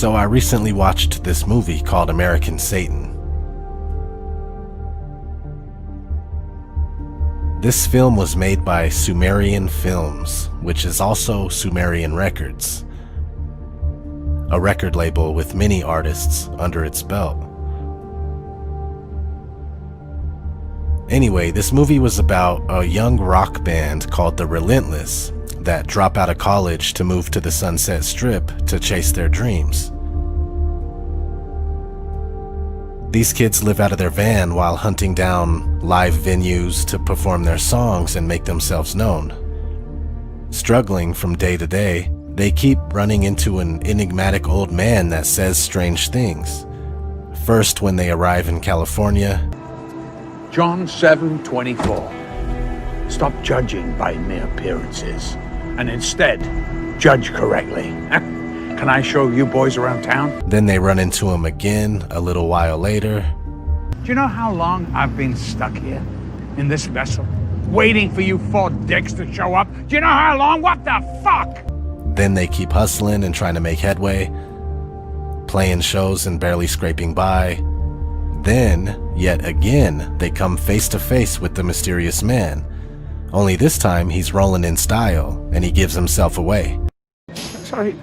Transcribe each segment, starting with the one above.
So I recently watched this movie called American Satan. This film was made by Sumerian Films, which is also Sumerian Records, a record label with many artists under its belt. Anyway, this movie was about a young rock band called the Relentless that drop out of college to move to the Sunset Strip to chase their dreams. These kids live out of their van while hunting down live venues to perform their songs and make themselves known. Struggling from day to day, they keep running into an enigmatic old man that says strange things. First, when they arrive in California, John 7:24. Stop judging by mere appearances, and instead, judge correctly. Can I show you boys around town? Then they run into him again a little while later. Do you know how long I've been stuck here, in this vessel, waiting for you four dicks to show up? Do you know how long? What the fuck? Then they keep hustling and trying to make headway, playing shows and barely scraping by. Then, yet again, they come face to face with the mysterious man. Only this time he's rolling in style and he gives himself away. Sorry.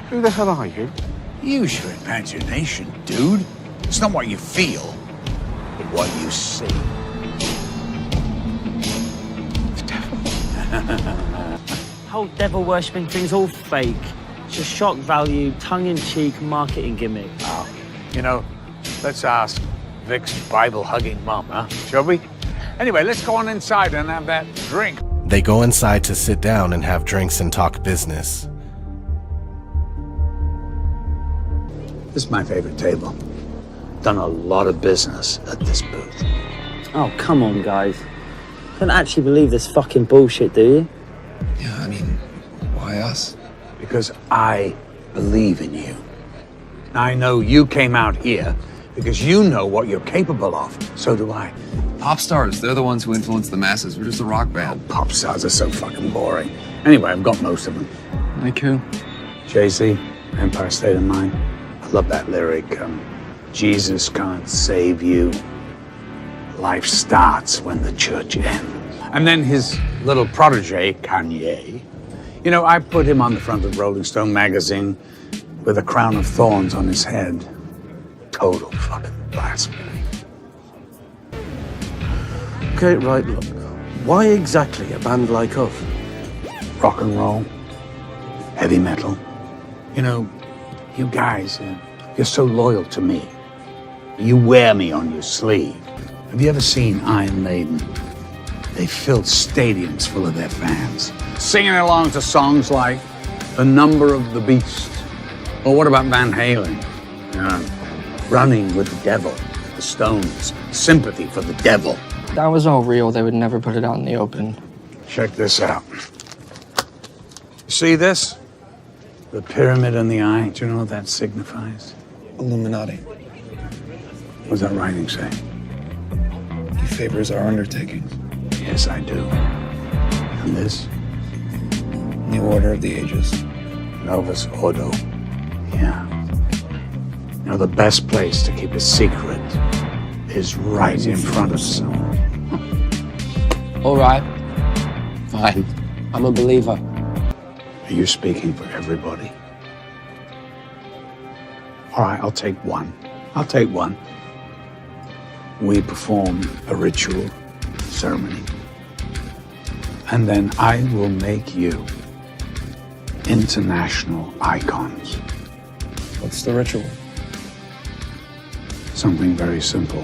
Who the hell are you? Use your imagination, dude. It's not what you feel, but what you see. The devil. Whole devil worshipping thing's all fake. It's just shock value, tongue-in-cheek marketing gimmick. Oh, you know, let's ask Vic's Bible-hugging mom, huh? Shall we? Anyway, let's go on inside and have that drink. They go inside to sit down and have drinks and talk business. This is my favorite table. Done a lot of business at this booth. Oh, come on, guys. Don't actually believe this fucking bullshit, do you? Yeah, I mean, why us? Because I believe in you. I know you came out here because you know what you're capable of. So do I. Pop stars, they're the ones who influence the masses. We're just a rock band. Pop stars are so fucking boring. Anyway, I've got most of them. Like who? Jay-Z, Empire State of Mind. I love that lyric. Jesus can't save you. Life starts when the church ends. And then his little protege, Kanye. You know, I put him on the front of Rolling Stone magazine with a crown of thorns on his head. Total fucking blasphemy. Okay, right, look. Why exactly a band like us? Rock and roll, heavy metal. You know, you guys, you're so loyal to me. You wear me on your sleeve. Have you ever seen Iron Maiden? They filled stadiums full of their fans, singing along to songs like The Number of the Beast. Or what about Van Halen? Running with the Devil, the Stones, Sympathy for the Devil. If that was all real, they would never put it out in the open. Check this out. You see this? The pyramid in the eye. Do you know what that signifies? Illuminati. What's that writing say? He favors our undertakings. Yes, I do. And this? New Order of the Ages. Novus Ordo. Yeah. You know, the best place to keep a secret is right in front of someone. All right. Fine. I'm a believer. Are you speaking for everybody? All right, I'll take one. We perform a ritual ceremony. And then I will make you international icons. What's the ritual? Something very simple.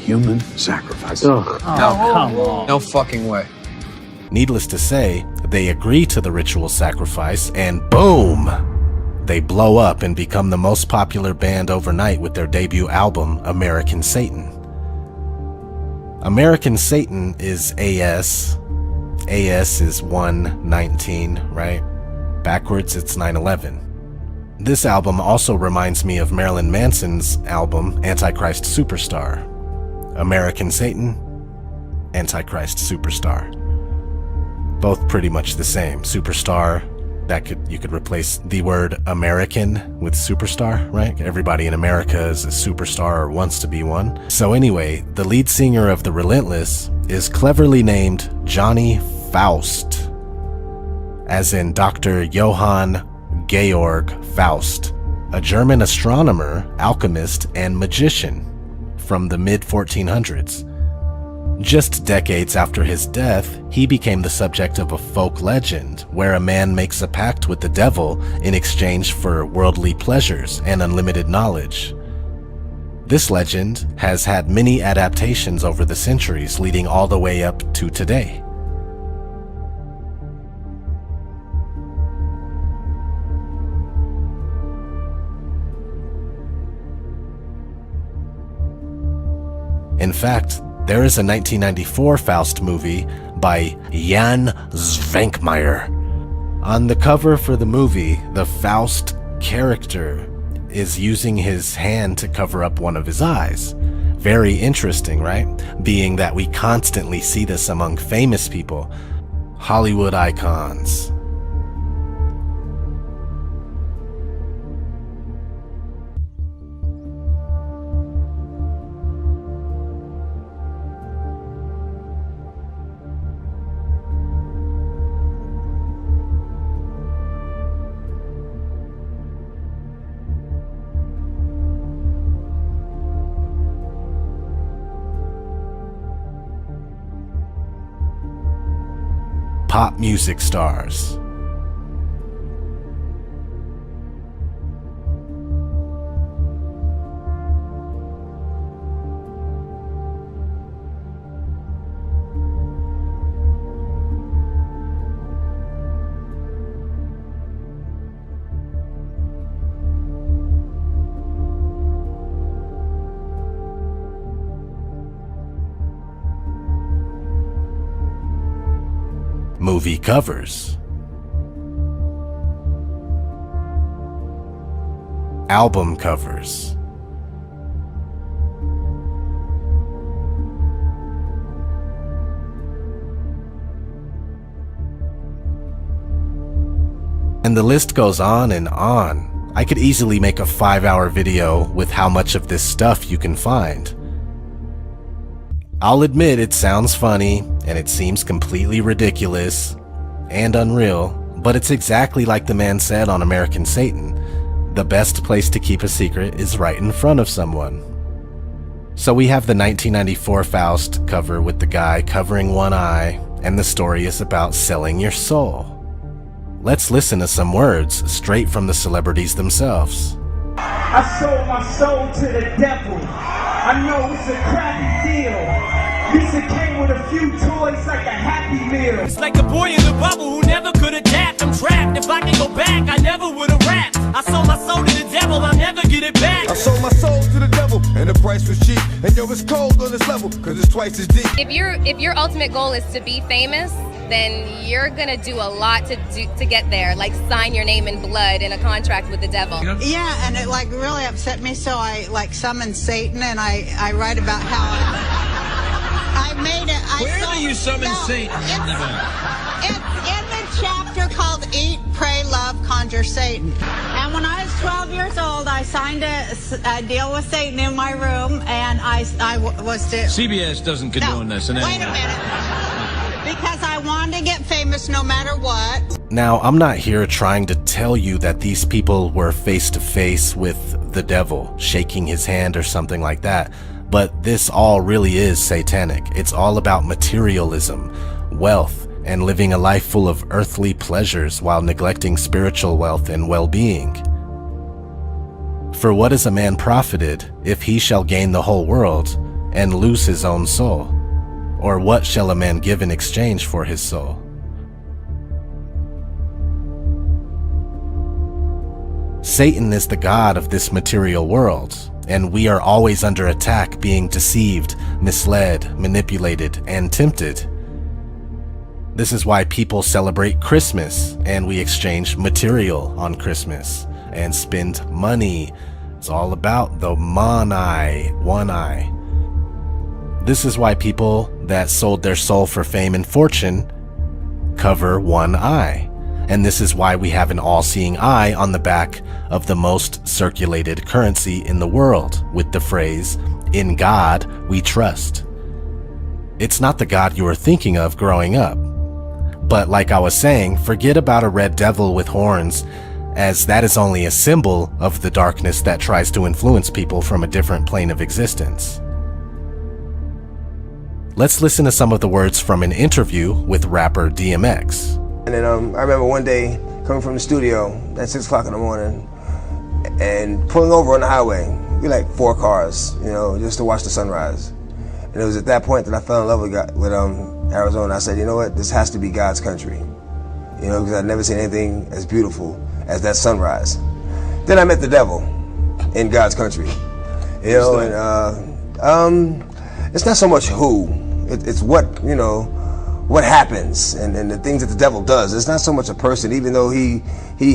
Human sacrifice. Oh, come on. No fucking way. Needless to say, they agree to the ritual sacrifice and boom! They blow up and become the most popular band overnight with their debut album, American Satan. American Satan is AS. AS is 119, right? Backwards, it's 9/11. This album also reminds me of Marilyn Manson's album, Antichrist Superstar. American Satan, Antichrist Superstar. Both pretty much the same. Superstar, You could replace the word American with superstar, right? Everybody in America is a superstar or wants to be one. So anyway, the lead singer of The Relentless is cleverly named Johnny Faust, as in Dr. Johann Georg Faust, a German astronomer, alchemist, and magician from the mid-1400s. Just decades after his death, he became the subject of a folk legend where a man makes a pact with the devil in exchange for worldly pleasures and unlimited knowledge. This legend has had many adaptations over the centuries, leading all the way up to today. In fact, there is a 1994 Faust movie by Jan Zvankmajer. On the cover for the movie, the Faust character is using his hand to cover up one of his eyes. Very interesting, right? Being that we constantly see this among famous people, Hollywood icons. Pop music stars. Movie covers, album covers, and the list goes on and on. I could easily make a 5-hour video with how much of this stuff you can find. I'll admit it sounds funny, and it seems completely ridiculous and unreal, but it's exactly like the man said on American Satan. The best place to keep a secret is right in front of someone. So we have the 1994 Faust cover with the guy covering one eye, and the story is about selling your soul. Let's listen to some words straight from the celebrities themselves. I sold my soul to the devil. I know it's a crappy deal. This it came with a few toys like a Happy Meal. It's like the boy in the bubble who never could adapt. I'm trapped. If I can go back, I never would have rapped. I sold my soul to the devil. I'll never get it back. I sold my soul to the devil, and the price was cheap. And yo, it's cold on this level, cause it's twice as deep. If your ultimate goal is to be famous, then you're gonna do a lot to get there, like sign your name in blood in a contract with the devil. Yeah, and it like really upset me, so I like summoned Satan, and I write about how I made it. Where do you summon Satan? It's in the chapter called Eat, Pray, Love, Conjure Satan. And when I was 12 years old, I signed a deal with Satan in my room, and I was to... CBS doesn't condone this. Wait a minute. Because I wanted to get famous no matter what. Now, I'm not here trying to tell you that these people were face to face with the devil, shaking his hand or something like that, but this all really is satanic. It's all about materialism, wealth, and living a life full of earthly pleasures while neglecting spiritual wealth and well-being. For what is a man profited if he shall gain the whole world and lose his own soul? Or what shall a man give in exchange for his soul? Satan is the god of this material world, and we are always under attack, being deceived, misled, manipulated, and tempted. This is why people celebrate Christmas, and we exchange material on Christmas and spend money. It's all about the one eye. This is why people that sold their soul for fame and fortune cover one eye. And this is why we have an all-seeing eye on the back of the most circulated currency in the world with the phrase, "In God we trust." It's not the God you were thinking of growing up. But like I was saying, forget about a red devil with horns, as that is only a symbol of the darkness that tries to influence people from a different plane of existence. Let's listen to some of the words from an interview with rapper DMX. And then I remember one day coming from the studio at 6 o'clock in the morning and pulling over on the highway. We like 4 cars, you know, just to watch the sunrise. And it was at that point that I fell in love with Arizona. I said, you know what, this has to be God's country. You know, because I'd never seen anything as beautiful as that sunrise. Then I met the devil in God's country. You know, and it's not so much who, it's what, you know, what happens and the things that the devil does. It's not so much a person, even though he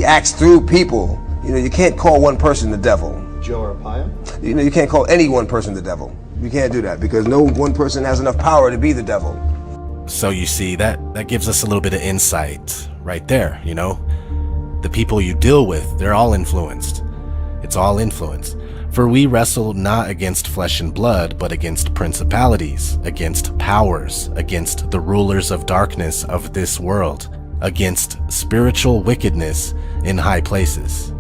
acts through people. You know, you can't call one person the devil. Joe Arpaio? You know, you can't call any one person the devil. You can't do that because no one person has enough power to be the devil. So you see, that gives us a little bit of insight right there, you know? The people you deal with, they're all influenced. It's all influence. For we wrestle not against flesh and blood, but against principalities, against powers, against the rulers of darkness of this world, against spiritual wickedness in high places.